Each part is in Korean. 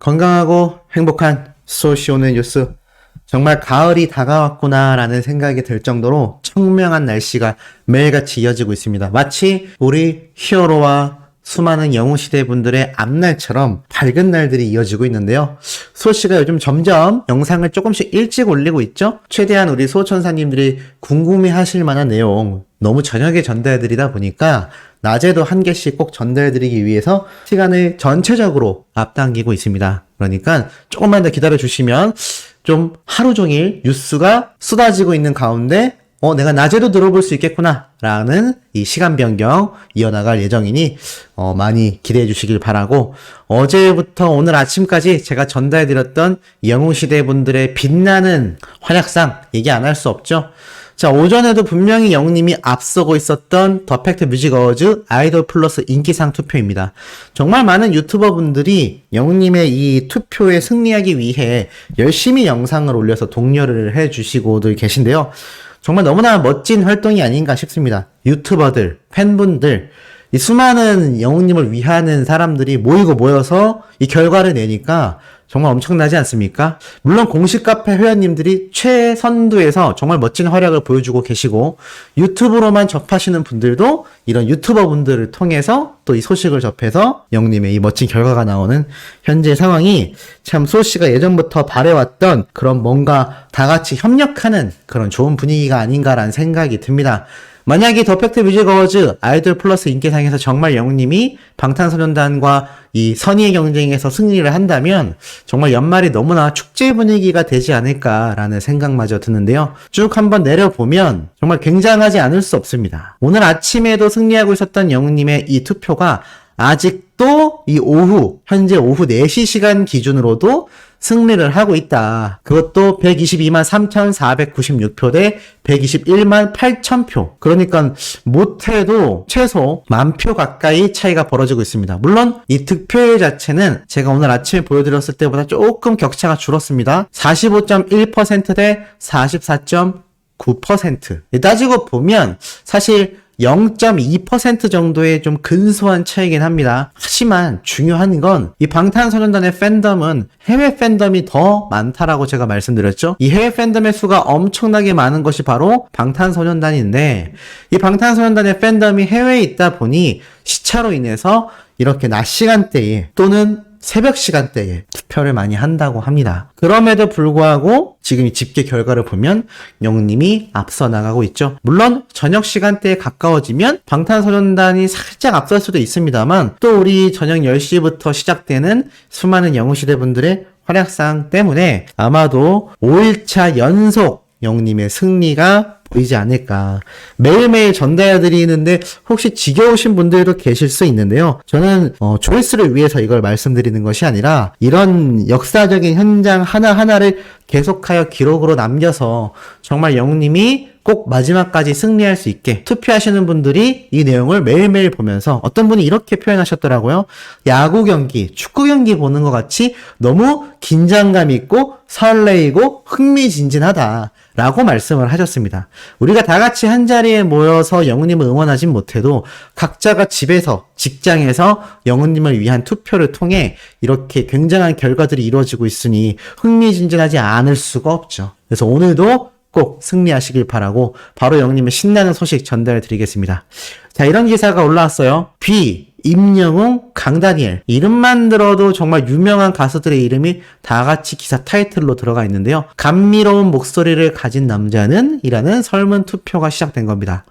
건강하고 행복한 소시오는 뉴스. 정말 가을이 다가왔구나라는 생각이 들 정도로 청명한 날씨가 매일같이 이어지고 있습니다. 마치 우리 히어로와 수많은 영웅시대 분들의 앞날처럼 밝은 날들이 이어지고 있는데요. 소씨가 요즘 점점 영상을 조금씩 일찍 올리고 있죠? 최대한 우리 소천사님들이 궁금해하실 만한 내용 너무 저녁에 전달해드리다 보니까 낮에도 한 개씩 꼭 전달해드리기 위해서 시간을 전체적으로 앞당기고 있습니다. 그러니까 조금만 더 기다려주시면 좀 하루 종일 뉴스가 쏟아지고 있는 가운데 내가 낮에도 들어볼 수 있겠구나 라는 이 시간 변경 이어나갈 예정이니 많이 기대해 주시길 바라고, 어제부터 오늘 아침까지 제가 전달해드렸던 영웅시대 분들의 빛나는 활약상 얘기 안 할 수 없죠. 자, 오전에도 분명히 영웅님이 앞서고 있었던 더 팩트 뮤직 어워즈 아이돌 플러스 인기상 투표입니다. 정말 많은 유튜버 분들이 영웅님의 이 투표에 승리하기 위해 열심히 영상을 올려서 독려를 해주시고들 계신데요. 정말 너무나 멋진 활동이 아닌가 싶습니다. 유튜버들, 팬분들, 이 수많은 영웅님을 위하는 사람들이 모여서 이 결과를 내니까 정말 엄청나지 않습니까? 물론 공식 카페 회원님들이 최선두에서 정말 멋진 활약을 보여주고 계시고, 유튜브로만 접하시는 분들도 이런 유튜버 분들을 통해서 또 이 소식을 접해서 영웅님의 이 멋진 결과가 나오는 현재 상황이 참 소씨가 예전부터 바래왔던 그런 뭔가 다 같이 협력하는 그런 좋은 분위기가 아닌가라는 생각이 듭니다. 만약에 더 팩트 뮤직 어워즈 아이돌 플러스 인기상에서 정말 영웅님이 방탄소년단과 이 선의의 경쟁에서 승리를 한다면 정말 연말이 너무나 축제 분위기가 되지 않을까라는 생각마저 드는데요. 쭉 한번 내려보면 정말 굉장하지 않을 수 없습니다. 오늘 아침에도 승리하고 있었던 영웅님의 이 투표가 아직도 이 현재 오후 4시 시간 기준으로도 승리를 하고 있다. 그것도 122만 3,496표 대 121만 8,000표. 그러니까 못해도 최소 10,000표 가까이 차이가 벌어지고 있습니다. 물론 이 득표율 자체는 제가 오늘 아침에 보여드렸을 때보다 조금 격차가 줄었습니다. 45.1% 대 44.9%. 따지고 보면 사실 0.2% 정도의 좀 근소한 차이긴 합니다. 하지만 중요한 건 이 방탄소년단의 팬덤은 해외 팬덤이 더 많다라고 제가 말씀드렸죠. 이 해외 팬덤의 수가 엄청나게 많은 것이 바로 방탄소년단인데, 이 방탄소년단의 팬덤이 해외에 있다 보니 시차로 인해서 이렇게 낮 시간대에 또는 새벽 시간대에 투표를 많이 한다고 합니다. 그럼에도 불구하고 지금 이 집계 결과를 보면 영웅님이 앞서 나가고 있죠. 물론 저녁 시간대에 가까워지면 방탄소년단이 살짝 앞설 수도 있습니다만, 또 우리 저녁 10시부터 시작되는 수많은 영웅시대 분들의 활약상 때문에 아마도 5일차 연속 영웅님의 승리가 보이지 않을까. 매일매일 전달해드리는데 혹시 지겨우신 분들도 계실 수 있는데요. 저는 조회수를 위해서 이걸 말씀드리는 것이 아니라 이런 역사적인 현장 하나하나를 계속하여 기록으로 남겨서 정말 영웅님이 꼭 마지막까지 승리할 수 있게 투표하시는 분들이 이 내용을 매일매일 보면서 어떤 분이 이렇게 표현하셨더라고요. 야구 경기, 축구 경기 보는 것 같이 너무 긴장감 있고 설레이고 흥미진진하다 라고 말씀을 하셨습니다. 우리가 다 같이 한자리에 모여서 영웅님을 응원하진 못해도 각자가 집에서, 직장에서 영웅님을 위한 투표를 통해 이렇게 굉장한 결과들이 이루어지고 있으니 흥미진진하지 않을 수가 없죠. 그래서 오늘도 꼭 승리하시길 바라고 바로 영웅님의 신나는 소식 전달해 드리겠습니다. 자, 이런 기사가 올라왔어요. 임영웅, 강다니엘. 이름만 들어도 정말 유명한 가수들의 이름이 다 같이 기사 타이틀로 들어가 있는데요. 감미로운 목소리를 가진 남자는? 이라는 설문 투표가 시작된 겁니다.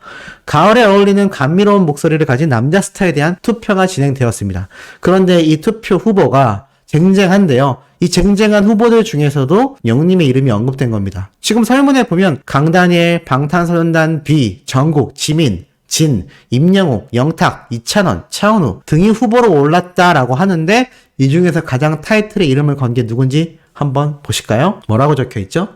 가을에 어울리는 감미로운 목소리를 가진 남자 스타에 대한 투표가 진행되었습니다. 그런데 이 투표 후보가 쟁쟁한데요. 이 쟁쟁한 후보들 중에서도 영웅님의 이름이 언급된 겁니다. 지금 설문에 보면 강다니엘, 방탄소년단, 정국, 지민, 진, 임영웅, 영탁, 이찬원, 차은우 등이 후보로 올랐다라고 하는데, 이 중에서 가장 타이틀에 이름을 건 게 누군지 한번 보실까요? 뭐라고 적혀있죠?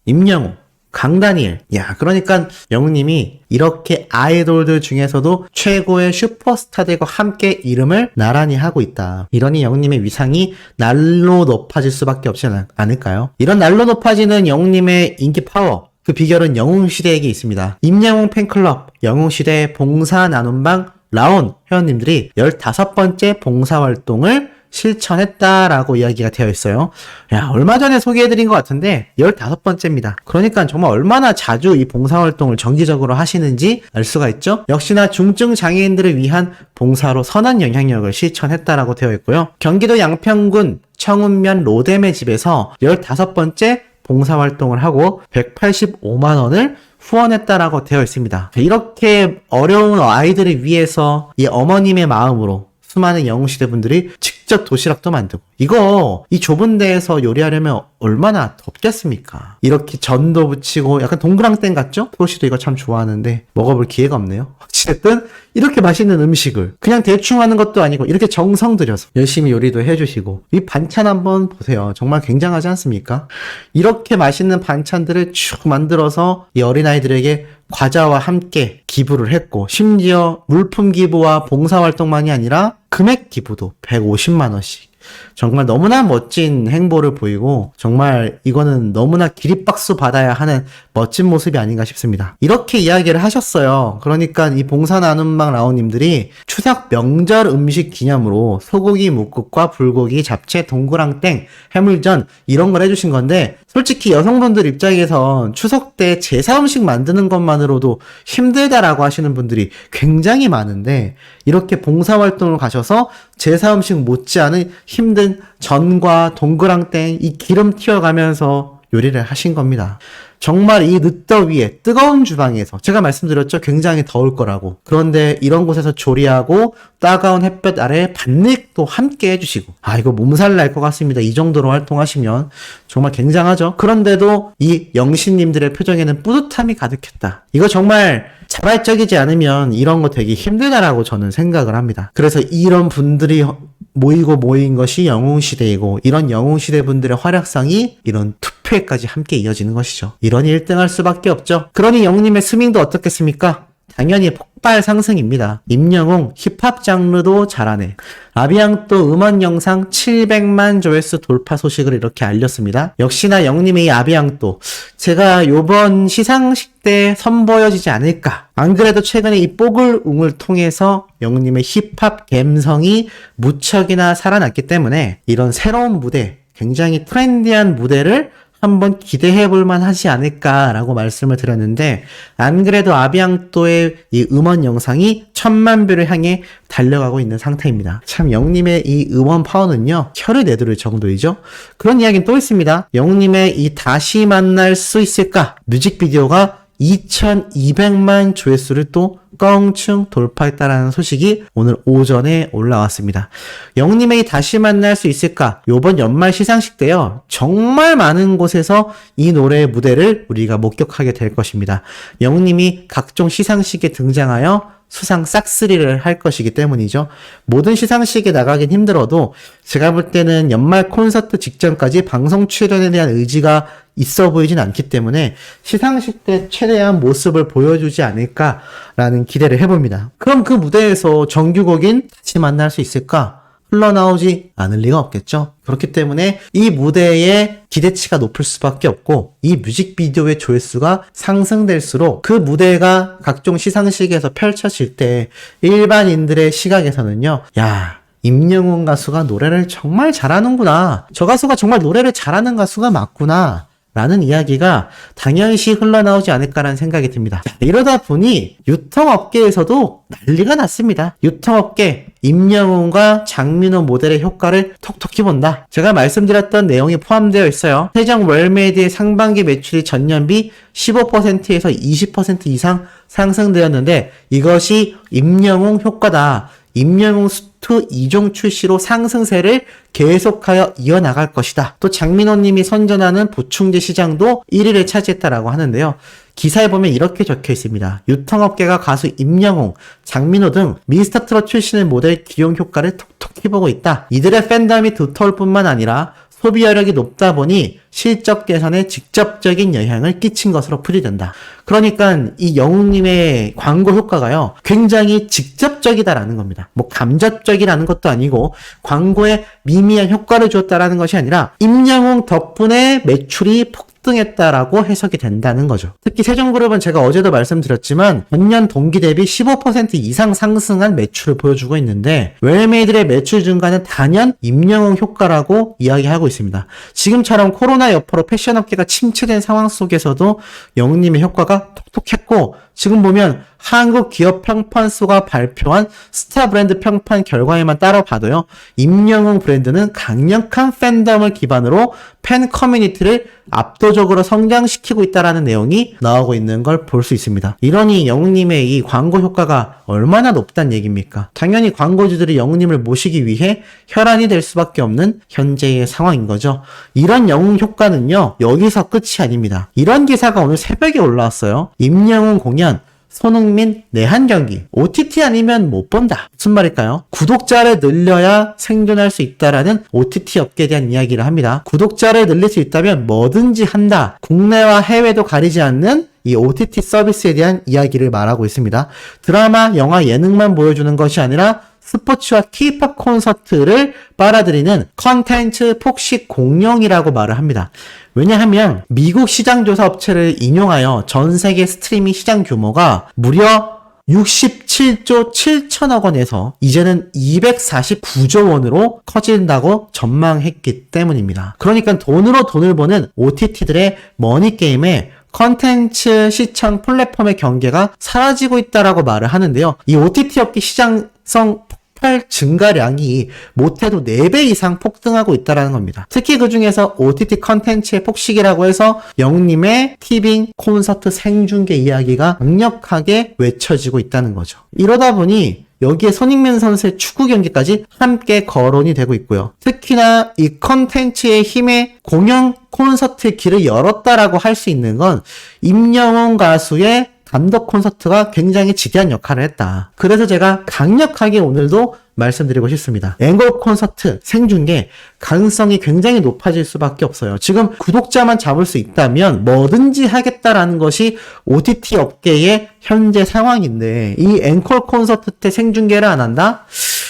임영웅, 강다니엘. 야, 그러니까 영웅님이 이렇게 아이돌들 중에서도 최고의 슈퍼스타들과 함께 이름을 나란히 하고 있다. 이러니 영웅님의 위상이 날로 높아질 수밖에 없지 않을까요? 이런 날로 높아지는 영웅님의 인기 파워, 그 비결은 영웅시대에게 있습니다. 임영웅 팬클럽, 영웅시대 봉사 나눔방 라온 회원님들이 15번째 봉사활동을 실천했다라고 이야기가 되어 있어요. 야, 얼마 전에 소개해드린 것 같은데 15번째입니다. 그러니까 정말 얼마나 자주 이 봉사활동을 정기적으로 하시는지 알 수가 있죠. 역시나 중증 장애인들을 위한 봉사로 선한 영향력을 실천했다라고 되어 있고요. 경기도 양평군 청운면 로뎀의 집에서 15번째 봉사활동을 하고 185만 원을 후원했다라고 되어 있습니다. 이렇게 어려운 아이들을 위해서 이 어머님의 마음으로 수많은 영웅시대 분들이 직접 도시락도 만들고, 이 좁은 데에서 요리하려면 얼마나 덥겠습니까? 이렇게 전도 붙이고 약간 동그랑땡 같죠? 프로시도 이거 참 좋아하는데 먹어볼 기회가 없네요. 어쨌든 이렇게 맛있는 음식을 그냥 대충 하는 것도 아니고 이렇게 정성 들여서 열심히 요리도 해주시고, 이 반찬 한번 보세요. 정말 굉장하지 않습니까? 이렇게 맛있는 반찬들을 쭉 만들어서 이 어린아이들에게 과자와 함께 기부를 했고, 심지어 물품 기부와 봉사활동만이 아니라 금액 기부도 150만 원씩. 정말 너무나 멋진 행보를 보이고, 정말 이거는 너무나 기립박수 받아야 하는 멋진 모습이 아닌가 싶습니다. 이렇게 이야기를 하셨어요. 그러니까 이 봉사나눔방 라온님들이 추석 명절 음식 기념으로 소고기 묵국과 불고기, 잡채, 동그랑땡, 해물전 이런 걸 해주신 건데, 솔직히 여성분들 입장에선 추석 때 제사 음식 만드는 것만으로도 힘들다라고 하시는 분들이 굉장히 많은데, 이렇게 봉사활동을 가셔서 제사 음식 못지않은 힘든 전과 동그랑땡 이 기름 튀어가면서 요리를 하신 겁니다. 정말 이 늦더위에 뜨거운 주방에서, 제가 말씀드렸죠, 굉장히 더울 거라고. 그런데 이런 곳에서 조리하고 따가운 햇볕 아래 밭일도 함께 해주시고, 이거 몸살 날 것 같습니다. 이 정도로 활동하시면 정말 굉장하죠. 그런데도 이 영신님들의 표정에는 뿌듯함이 가득했다. 이거 정말 자발적이지 않으면 이런 거 되게 힘들다라고 저는 생각을 합니다. 그래서 이런 분들이 모인 것이 영웅시대이고, 이런 영웅시대 분들의 활약상이 이런 투표에까지 함께 이어지는 것이죠. 이러니 1등할 수밖에 없죠. 그러니 영님의 스밍도 어떻겠습니까? 당연히 폭발 상승입니다. 임영웅 힙합 장르도 잘하네. 아비앙또 음원 영상 700만 조회수 돌파 소식을 이렇게 알렸습니다. 역시나 영님의 이 아비앙또, 제가 요번 시상식 때 선보여지지 않을까. 안 그래도 최근에 이 뽀글웅을 통해서 영님의 힙합 감성이 무척이나 살아났기 때문에 이런 새로운 무대, 굉장히 트렌디한 무대를 한번 기대해볼만 하지 않을까라고 말씀을 드렸는데, 안 그래도 아비앙또의 이 음원 영상이 1000만 뷰를 향해 달려가고 있는 상태입니다. 참 영님의 이 음원 파워는요, 혀를 내두를 정도이죠. 그런 이야기는 또 있습니다. 영님의 이 다시 만날 수 있을까 뮤직비디오가 2200만 조회수를 또 껑충 돌파했다라는 소식이 오늘 오전에 올라왔습니다. 영님의 다시 만날 수 있을까? 요번 연말 시상식 때요, 정말 많은 곳에서 이 노래의 무대를 우리가 목격하게 될 것입니다. 영님이 각종 시상식에 등장하여 수상 싹쓸이를 할 것이기 때문이죠. 모든 시상식에 나가긴 힘들어도 제가 볼 때는 연말 콘서트 직전까지 방송 출연에 대한 의지가 있어 보이진 않기 때문에 시상식 때 최대한 모습을 보여주지 않을까라는 기대를 해봅니다. 그럼 그 무대에서 정규곡인 다시 만날 수 있을까? 흘러나오지 않을 리가 없겠죠. 그렇기 때문에 이 무대의 기대치가 높을 수밖에 없고, 이 뮤직비디오의 조회수가 상승될수록 그 무대가 각종 시상식에서 펼쳐질 때 일반인들의 시각에서는요, 야, 임영웅 가수가 노래를 정말 잘하는구나, 저 가수가 정말 노래를 잘하는 가수가 맞구나 라는 이야기가 당연시 흘러나오지 않을까라는 생각이 듭니다. 이러다 보니 유통업계에서도 난리가 났습니다. 유통업계, 임영웅과 장민호 모델의 효과를 톡톡히 본다. 제가 말씀드렸던 내용이 포함되어 있어요. 세정 월메이드의 상반기 매출이 전년비 15%에서 20% 이상 상승되었는데, 이것이 임영웅 효과다. 임영웅 수트 2종 출시로 상승세를 계속하여 이어나갈 것이다. 또 장민호님이 선전하는 보충제 시장도 1위를 차지했다라고 하는데요. 기사에 보면 이렇게 적혀 있습니다. 유통업계가 가수 임영웅, 장민호 등 미스터트롯 출신의 모델 기용 효과를 톡톡히 보고 있다. 이들의 팬덤이 두터울 뿐만 아니라 소비여력이 높다 보니 실적 개선에 직접적인 영향을 끼친 것으로 풀이된다. 그러니까 이 영웅님의 광고 효과가요, 굉장히 직접적이다라는 겁니다. 뭐 감접적이라는 것도 아니고 광고에 미미한 효과를 주었다라는 것이 아니라 임영웅 덕분에 매출이 폭 폭등했다라고 해석이 된다는 거죠. 특히 세종그룹은 제가 어제도 말씀드렸지만 전년 동기 대비 15% 이상 상승한 매출을 보여주고 있는데 웰메이드의 매출 증가는 단연 임영웅 효과라고 이야기하고 있습니다. 지금처럼 코로나 여파로 패션업계가 침체된 상황 속에서도 영웅님의 효과가 톡톡했고 지금 보면 한국기업평판소가 발표한 스타 브랜드 평판 결과에만 따라 봐도요. 임영웅 브랜드는 강력한 팬덤을 기반으로 팬 커뮤니티를 압도적으로 성장시키고 있다는 내용이 나오고 있는 걸 볼 수 있습니다. 이러니 영웅님의 이 광고 효과가 얼마나 높다는 얘기입니까? 당연히 광고주들이 영웅님을 모시기 위해 혈안이 될 수밖에 없는 현재의 상황인 거죠. 이런 영웅 효과는요. 여기서 끝이 아닙니다. 이런 기사가 오늘 새벽에 올라왔어요. 임영웅 공연 손흥민 내한 경기 OTT 아니면 못 본다. 무슨 말일까요? 구독자를 늘려야 생존할 수 있다라는 OTT 업계에 대한 이야기를 합니다. 구독자를 늘릴 수 있다면 뭐든지 한다. 국내와 해외도 가리지 않는 이 OTT 서비스에 대한 이야기를 말하고 있습니다. 드라마, 영화, 예능만 보여주는 것이 아니라 스포츠와 K-POP 콘서트를 빨아들이는 컨텐츠 폭식 공룡이라고 말을 합니다. 왜냐하면 미국 시장조사 업체를 인용하여 전 세계 스트리밍 시장 규모가 무려 67조 7천억 원에서 이제는 249조 원으로 커진다고 전망했기 때문입니다. 그러니까 돈으로 돈을 버는 OTT들의 머니게임에 컨텐츠 시청 플랫폼의 경계가 사라지고 있다라고 말을 하는데요. 이 OTT 업계 시장성 폭발 증가량이 못해도 4배 이상 폭등하고 있다는 겁니다. 특히 그 중에서 OTT 컨텐츠의 폭식이라고 해서 영웅님의 티빙 콘서트 생중계 이야기가 강력하게 외쳐지고 있다는 거죠. 이러다 보니 여기에 손흥민 선수의 축구 경기까지 함께 거론이 되고 있고요. 특히나 이 컨텐츠의 힘에 공연 콘서트의 길을 열었다라고 할 수 있는 건 임영웅 가수의 단독 콘서트가 굉장히 지대한 역할을 했다. 그래서 제가 강력하게 오늘도 말씀드리고 싶습니다. 앵콜 콘서트 생중계 가능성이 굉장히 높아질 수밖에 없어요. 지금 구독자만 잡을 수 있다면 뭐든지 하겠다라는 것이 OTT 업계의 현재 상황인데 이 앵콜 콘서트 때 생중계를 안 한다?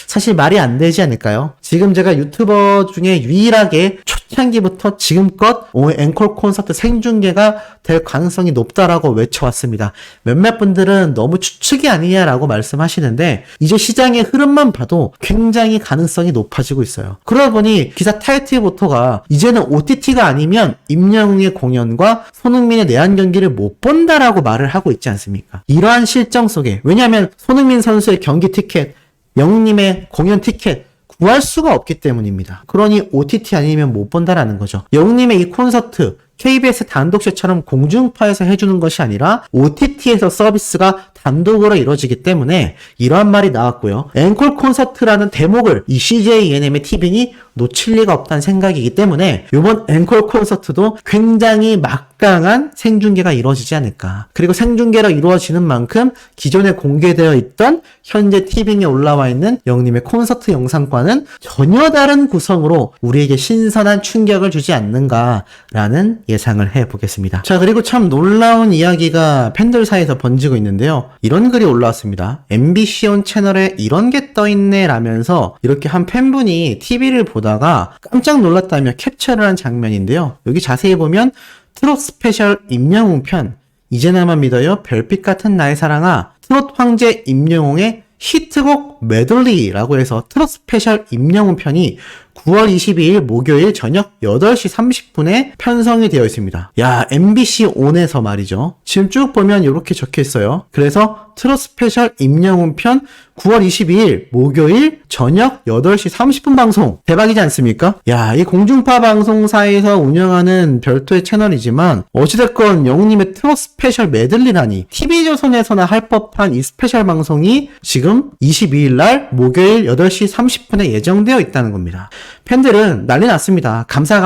사실 말이 안 되지 않을까요? 지금 제가 유튜버 중에 유일하게 초창기부터 지금껏 앵콜 콘서트 생중계가 될 가능성이 높다라고 외쳐왔습니다. 몇몇 분들은 너무 추측이 아니냐라고 말씀하시는데 이제 시장의 흐름만 봐도 굉장히 가능성이 높아지고 있어요. 그러다 보니 기사 타이틀부터가 이제는 OTT가 아니면 임영웅의 공연과 손흥민의 내한 경기를 못 본다라고 말을 하고 있지 않습니까? 이러한 실정 속에 왜냐하면 손흥민 선수의 경기 티켓 영웅님의 공연 티켓 구할 수가 없기 때문입니다. 그러니 OTT 아니면 못 본다라는 거죠. 영웅님의 이 콘서트 KBS 단독쇼처럼 공중파에서 해주는 것이 아니라 OTT에서 서비스가 단독으로 이루어지기 때문에 이러한 말이 나왔고요. 앵콜 콘서트라는 대목을 이 CJ ENM의 티빙이 놓칠 리가 없다는 생각이기 때문에 이번 앵콜 콘서트도 굉장히 막강한 생중계가 이루어지지 않을까. 그리고 생중계로 이루어지는 만큼 기존에 공개되어 있던 현재 티빙에 올라와 있는 영웅님의 콘서트 영상과는 전혀 다른 구성으로 우리에게 신선한 충격을 주지 않는가라는 예상을 해보겠습니다. 자, 그리고 참 놀라운 이야기가 팬들 사이에서 번지고 있는데요. 이런 글이 올라왔습니다. MBC온 채널에 이런 게 떠있네 라면서 이렇게 한 팬분이 TV를 보다가 깜짝 놀랐다며 캡처를 한 장면인데요. 여기 자세히 보면 트롯 스페셜 임영웅 편 이제나마 믿어요 별빛 같은 나의 사랑아 트롯 황제 임영웅의 히트곡 메들리라고 해서 트롯 스페셜 임영웅 편이 9월 22일 목요일 저녁 8시 30분에 편성이 되어 있습니다. 야, MBC 온에서 말이죠. 지금 쭉 보면 이렇게 적혀 있어요. 그래서 트롯 스페셜 임영웅 편 9월 22일 목요일 저녁 8시 30분 방송. 대박이지 않습니까? 야, 이 공중파 방송사에서 운영하는 별도의 채널이지만 어찌됐건 영웅님의 트롯 스페셜 메들리라니 TV조선에서나 할 법한 이 스페셜 방송이 지금 22일 날 목요일 8시 30분에 예정되어 있다는 겁니다. 팬들은 난리 났습니다. 감사.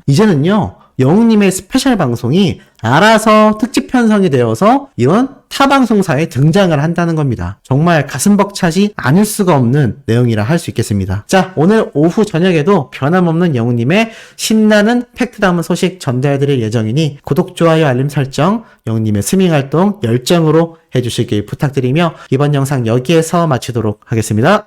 이제는요, 영웅님의 스페셜 방송이 알아서 특집 편성이 되어서 이런 타 방송사에 등장을 한다는 겁니다. 정말 가슴 벅차지 않을 수가 없는 내용이라 할 수 있겠습니다. 자, 오늘 오후 저녁에도 변함없는 영웅님의 신나는 팩트 담은 소식 전달해드릴 예정이니 구독, 좋아요, 알림 설정, 영웅님의 스밍 활동 열정으로 해주시길 부탁드리며 이번 영상 여기에서 마치도록 하겠습니다.